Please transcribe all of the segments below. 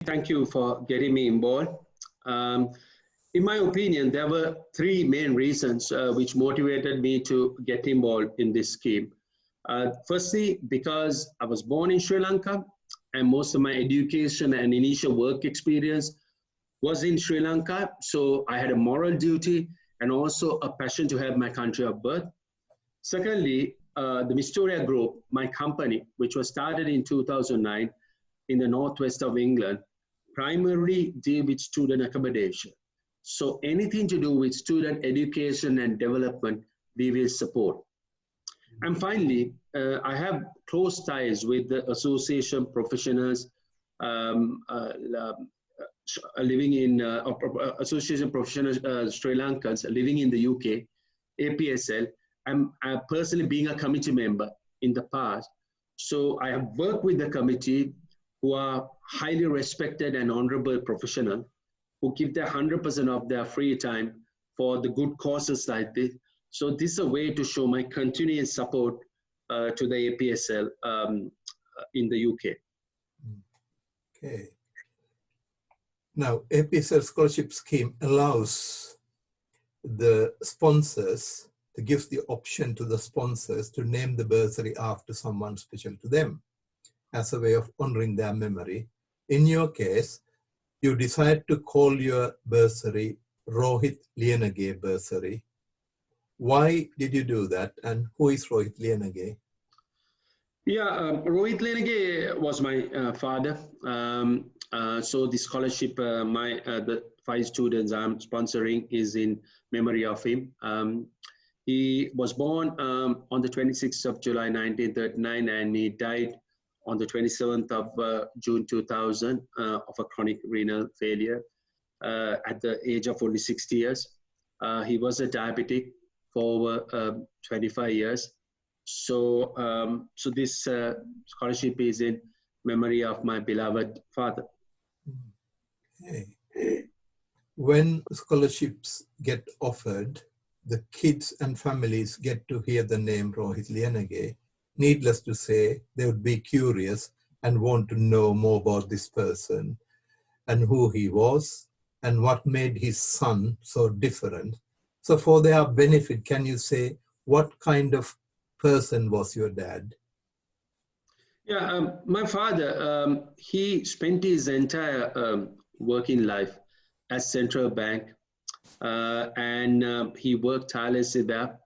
Thank you for getting me involved. Um, in my opinion, there were three main reasons which motivated me to get involved in this scheme. Firstly, because I was born in Sri Lanka and most of my education and initial work experience was in Sri Lanka. So I had a moral duty and also a passion to help my country of birth. Secondly, the Mistoria Group, my company, which was started in 2009 in the northwest of England, primarily deal with student accommodation. So anything to do with student education and development, we will support. And finally, I have close ties with the association professionals living in association professionals Sri Lankans living in the UK, APSL. I'm personally being a committee member in the past. So I have worked with the committee who are highly respected and honorable professionals who give their 100% of their free time for the good causes like this. So this is a way to show my continuous support to the APSL in the UK. Okay. Now, APSL scholarship scheme allows the sponsors to give the option to the sponsors to name the bursary after someone special to them as a way of honoring their memory. In your case, you decide to call your bursary Rohit Liyanage bursary. Why did you do that, and who is Rohit Liyanage? Yeah, Rohit Liyanage was my father. So the scholarship, the 5 students I'm sponsoring is in memory of him. He was born on the 26th of July 1939 and he died on the 27th of June 2000 of a chronic renal failure at the age of only 60 years. He was a diabetic for over 25 years. So, so this scholarship is in memory of my beloved father. Okay. When scholarships get offered, the kids and families get to hear the name Rohit Liyanage. Needless to say, they would be curious and want to know more about this person and who he was and what made his son so different. So for their benefit, can you say what kind of person was your dad? Yeah, my father, he spent his entire working life at Central Bank and he worked tirelessly there.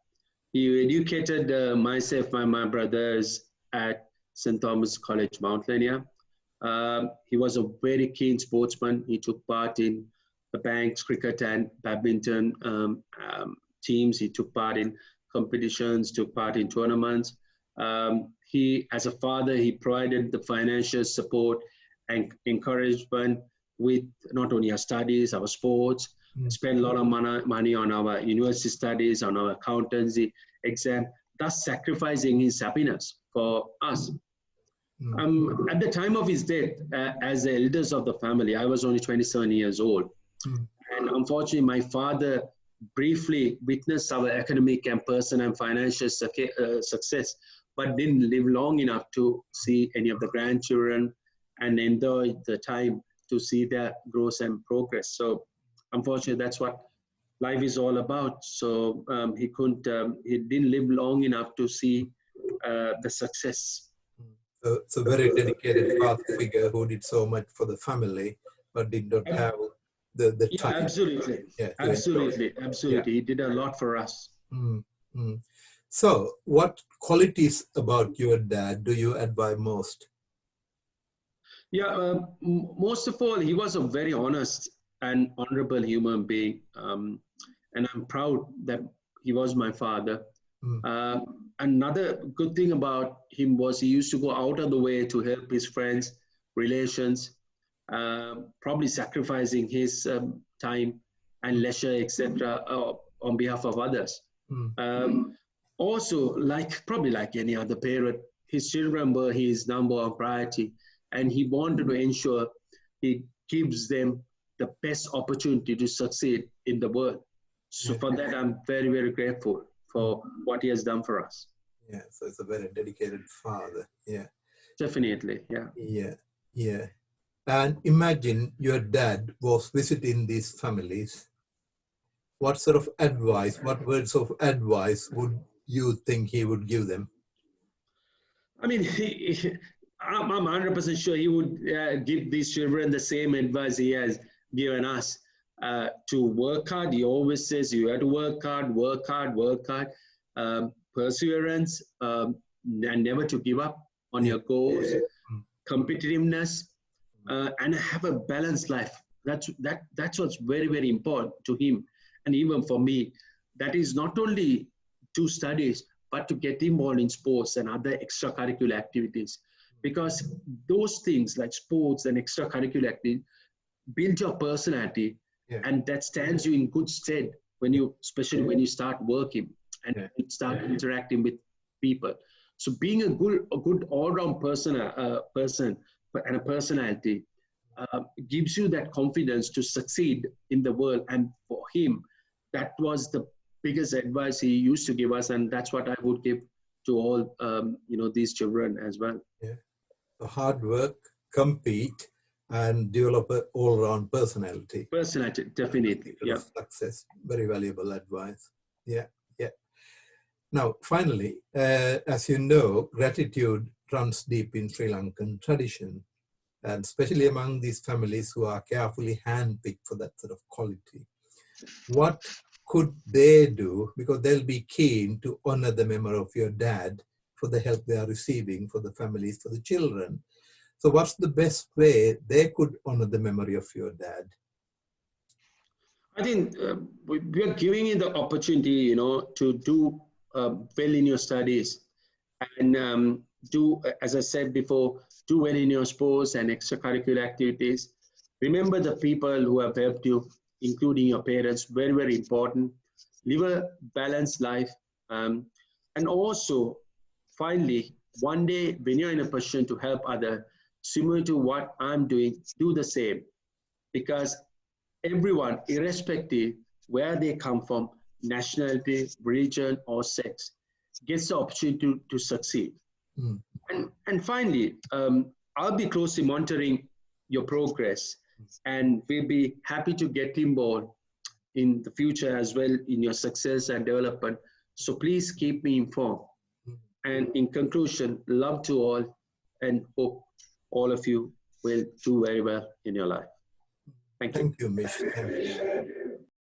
He educated myself and my brothers at St. Thomas College, Mount Lenya. He was a very keen sportsman. He took part in the bank's cricket and badminton teams. He took part in competitions, took part in tournaments. He, as a father, he provided the financial support and encouragement with not only our studies, our sports, spent a lot of money on our university studies, on our accountancy exam, thus sacrificing his happiness for us. At the time of his death, as the elders of the family, I was only 27 years old. And unfortunately, my father briefly witnessed our academic and personal and financial success, but didn't live long enough to see any of the grandchildren and enjoy the time to see their growth and progress. So unfortunately, that's what life is all about. So he didn't live long enough to see the success. So it's a very dedicated father figure who did so much for the family, but did not have the time. Absolutely. Absolutely. Yeah. He did a lot for us. So what qualities about your dad do you admire most? Yeah, most of all, he was a very honest and honorable human being. And I'm proud that he was my father. Another good thing about him was he used to go out of the way to help his friends, relations, probably sacrificing his time and leisure, etc., on behalf of others. Also, probably like any other parent, his children were his number one priority, and he wanted to ensure he gives them the best opportunity to succeed in the world. So for that, I'm very, very grateful for what he has done for us. Yeah, so it's a very dedicated father. Yeah. Definitely, yeah. Yeah, yeah. And imagine your dad was visiting these families. What sort of advice, what words of advice would you think he would give them? I mean, I'm 100% sure he would give these children the same advice he has given us to work hard. He always says you have to work hard, work hard, work hard, perseverance, and never to give up on your goals, competitiveness, and have a balanced life. That's what's very, very important to him. And even for me, that is not only to studies, but to get involved in sports and other extracurricular activities. Because those things like sports and extracurricular activities build your personality, and that stands you in good stead when you, especially when you start working and start interacting with people. So being a good all-round person and a personality gives you that confidence to succeed in the world. And for him, that was the biggest advice he used to give us, and that's what I would give to all these children as well. Yeah. So hard work, compete, and develop an all-round personality. Personality, definitely. Yeah. Success, very valuable advice. Yeah, yeah. Now, finally, as you know, gratitude runs deep in Sri Lankan tradition, and especially among these families who are carefully handpicked for that sort of quality. What could they do, because they'll be keen to honor the memory of your dad for the help they are receiving for the families, for the children. So what's the best way they could honor the memory of your dad? I think we are giving you the opportunity, to do well in your studies and do, as I said before, do well in your sports and extracurricular activities. Remember the people who have helped you, including your parents, very, very important. Live a balanced life. And also, finally, one day when you're in a position to help others, similar to what I'm doing, do the same. Because everyone, irrespective where they come from, nationality, religion, or sex, gets the opportunity to succeed. Mm. And finally, I'll be closely monitoring your progress, and we'll be happy to get involved in the future as well in your success and development. So please keep me informed. And in conclusion, love to all, and hope all of you will do very well in your life. Thank you. Thank you, Mish. Thank you.